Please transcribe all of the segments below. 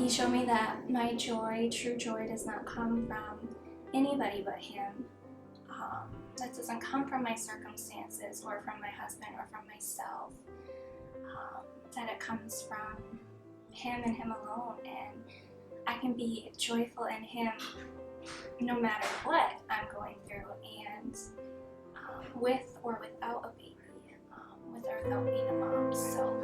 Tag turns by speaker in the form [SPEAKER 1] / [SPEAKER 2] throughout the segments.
[SPEAKER 1] He showed me that my joy, true joy, does not come from anybody but Him. That doesn't come from my circumstances or from my husband or from myself. That it comes from Him and Him alone, and I can be joyful in Him no matter what I'm going through, and with or without a baby, with or without being a mom. So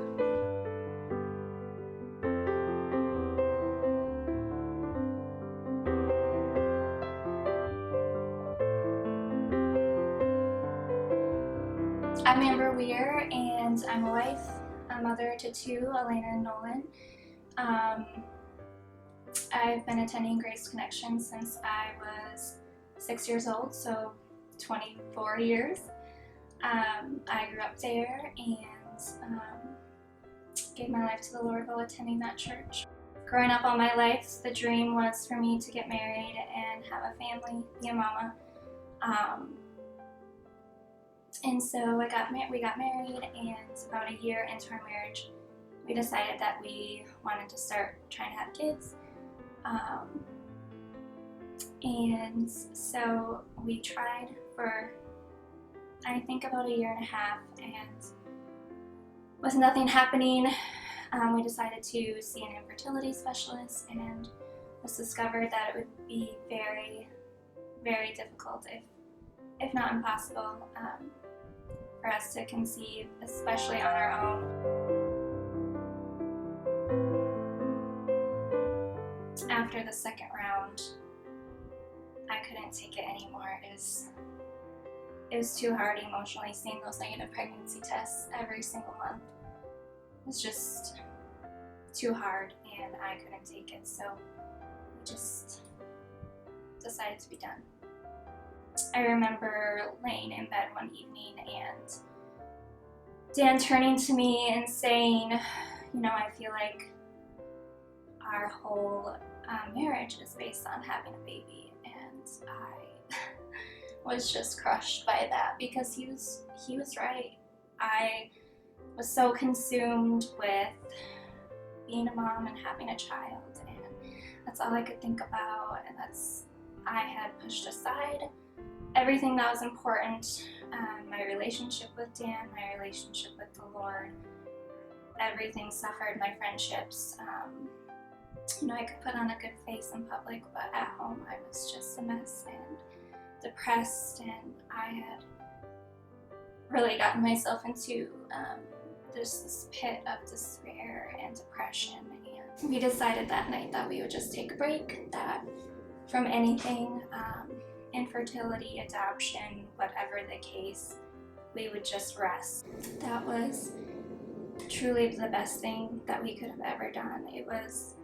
[SPEAKER 1] I'm Amber Weir, and I'm a wife, a mother to two, Elena and Nolan. I've been attending Grace Connection since I was 6 years old, so 24 years. I grew up there and gave my life to the Lord while attending that church. Growing up all my life, the dream was for me to get married and have a family, be a mama. And so we got married, and about a year into our marriage, we decided that we wanted to start trying to have kids. And so we tried for, I think, about a year and a half, and with nothing happening, we decided to see an infertility specialist, and was discovered that it would be very, very difficult, if not impossible, for us to conceive, especially on our own. After the second round, I couldn't take it anymore. It was too hard emotionally, seeing those negative pregnancy tests every single month. It was just too hard, and I couldn't take it, so we just decided to be done. I remember laying in bed one evening and Dan turning to me and saying, I feel like our whole marriage is based on having a baby, and I was just crushed by that, because he was right. I was so consumed with being a mom and having a child, and that's all I could think about, and I had pushed aside everything that was important, my relationship with Dan, my relationship with the Lord, everything suffered, my friendships. I could put on a good face in public, but at home I was just a mess and depressed, and I had really gotten myself into this pit of despair and depression. And we decided that night that we would just take a break, that from anything, infertility, adoption, whatever the case, we would just rest. That was truly the best thing that we could have ever done. It was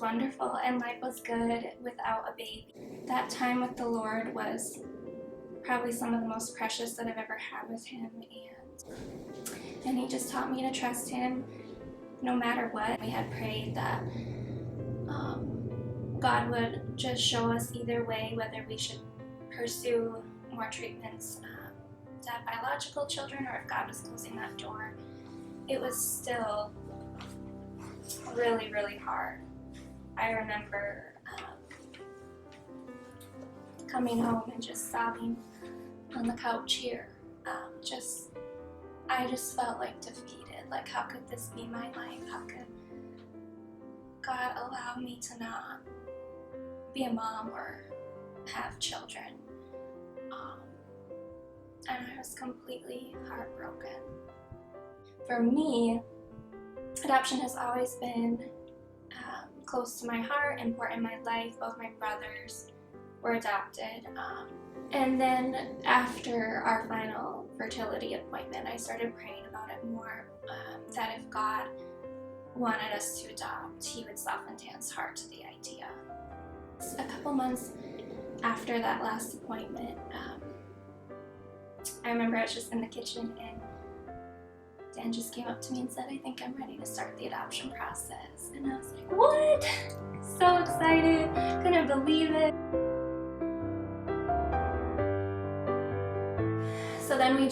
[SPEAKER 1] wonderful, and life was good without a baby. That time with the Lord was probably some of the most precious that I've ever had with Him, and He just taught me to trust Him no matter what. We had prayed that God would just show us either way, whether we should pursue more treatments to have biological children, or if God was closing that door. It was still really, really hard. I remember coming home and just sobbing on the couch here. I just felt like defeated. Like, how could this be my life? How could God allow me to not be a mom or have children? And I was completely heartbroken. For me, adoption has always been close to my heart, important in my life. Both my brothers were adopted. And then after our final fertility appointment, I started praying about it more, that if God wanted us to adopt, He would soften Dan's heart to the idea. A couple months after that last appointment, I remember I was just in the kitchen, and Dan just came up to me and said, "I think I'm ready to start the adoption process." And I was like, what? So excited, couldn't believe it. So then we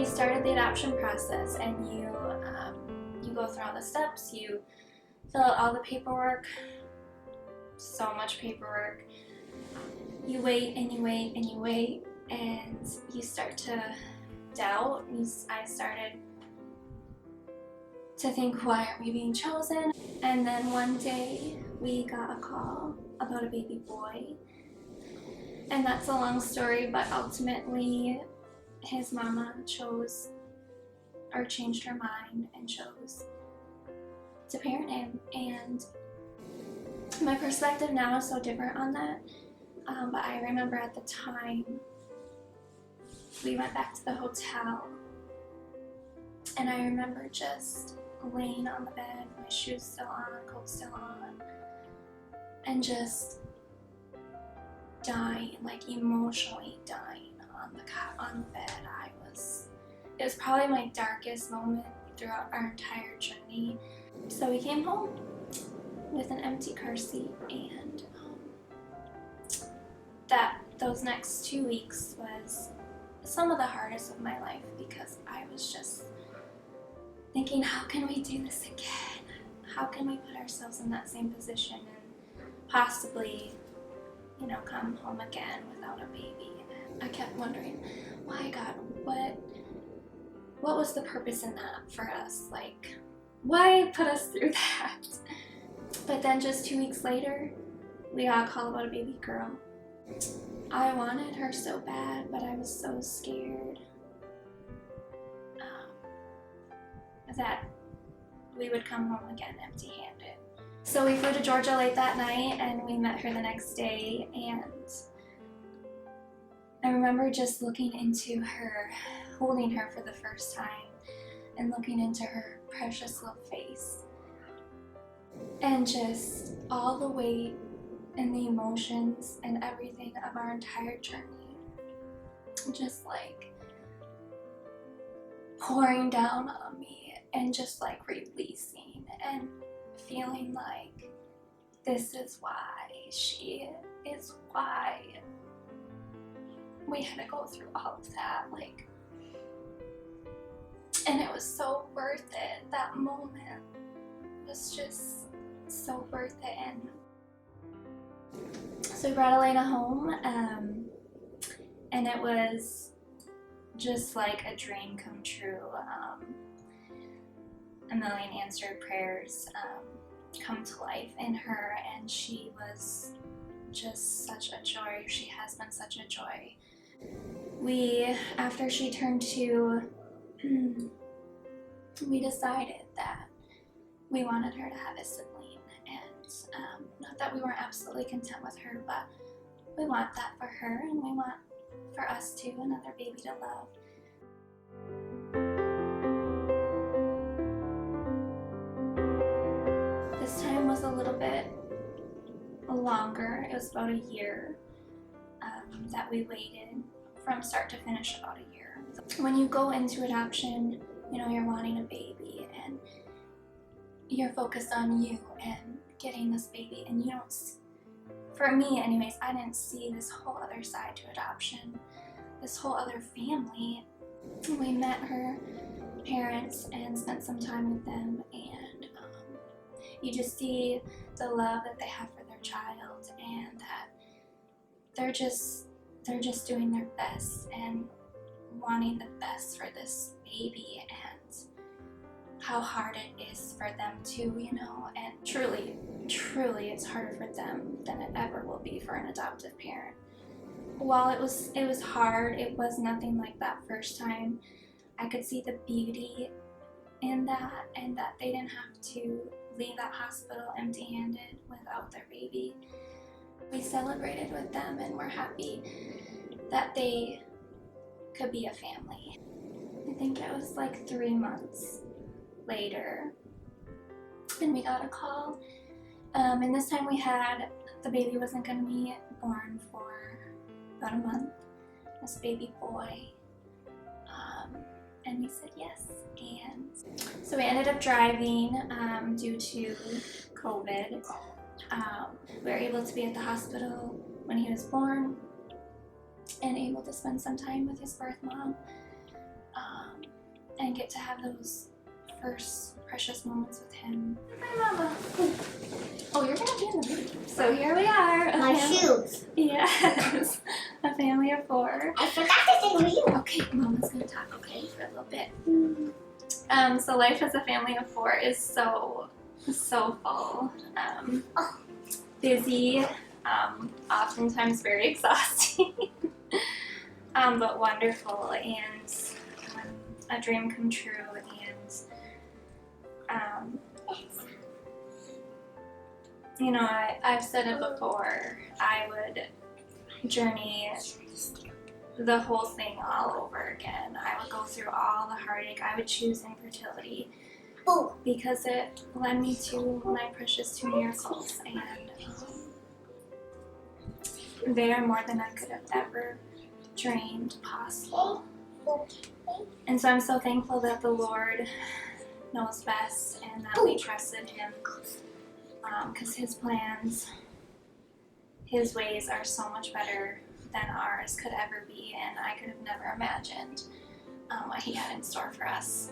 [SPEAKER 1] started the adoption process, and you go through all the steps, you fill out all the paperwork, so much paperwork. You wait and you wait and you wait, and you start to doubt. I started to think, why aren't we being chosen? And then one day we got a call about a baby boy. And that's a long story, but ultimately his mama chose, or changed her mind and chose to parent him. And my perspective now is so different on that. But I remember at the time, we went back to the hotel, and I remember just laying on the bed, my shoes still on, coat still on, and just dying, like emotionally dying on the bed. It was probably my darkest moment throughout our entire journey. So we came home with an empty car seat, and those next 2 weeks was some of the hardest of my life, because I was just thinking, how can we do this again? How can we put ourselves in that same position and possibly, come home again without a baby? And I kept wondering, why, God, what was the purpose in that for us? Like, why put us through that? But then just 2 weeks later, we got a call about a baby girl. I wanted her so bad, but I was so scared that we would come home again empty-handed. So we flew to Georgia late that night, and we met her the next day, and I remember just looking into her, holding her for the first time, and looking into her precious little face, and just all the weight and the emotions and everything of our entire journey just like pouring down on me, and just like releasing and feeling like this is why we had to go through all of that, like, and it was so worth it. That moment was just so worth it. And so we brought Elena home, and it was just like a dream come true. A million answered prayers come to life in her, and she was just such a joy. She has been such a joy. After she turned 2, we decided that we wanted her to have a sibling, and not that we weren't absolutely content with her, but we want that for her, and we want for us too, another baby to love. This time was a little bit longer. It was about a year that we waited, from start to finish, about a year. When you go into adoption, you're wanting a baby, and you're focused on you and getting this baby, and you don't, for me anyways, I didn't see this whole other side to adoption, this whole other family. We met her parents and spent some time with them, and you just see the love that they have for their child, and that they're just doing their best and wanting the best for this baby, and how hard it is for them too, and truly it's harder for them than it ever will be for an adoptive parent. While it was hard, it was nothing like that first time. I could see the beauty in that, and that they didn't have to leave that hospital empty-handed without their baby. We celebrated with them, and we're happy that they could be a family. I think it was like 3 months later, and we got a call, and this time the baby wasn't going to be born for about a month, this baby boy, and we said yes. And so we ended up driving due to COVID. We were able to be at the hospital when he was born, and able to spend some time with his birth mom, and get to have those first precious moments with him. Bye, Mama. Oh, you're gonna be in the video. So here we are.
[SPEAKER 2] My shoes.
[SPEAKER 1] Yes. A family of 4.
[SPEAKER 2] I forgot to say you.
[SPEAKER 1] Okay, Mama's gonna talk, okay, for a little bit. So life as a family of 4 is so full. Busy, oftentimes very exhausting, but wonderful, and a dream come true. And you know, I've said it before, I would journey the whole thing all over again. I would go through all the heartache. I would choose infertility because it led me to my precious 2 miracles, and they are more than I could have ever dreamed possible. And so I'm so thankful that the Lord knows best and that we trusted Him, because His plans, His ways are so much better than ours could ever be, and I could have never imagined what He had in store for us.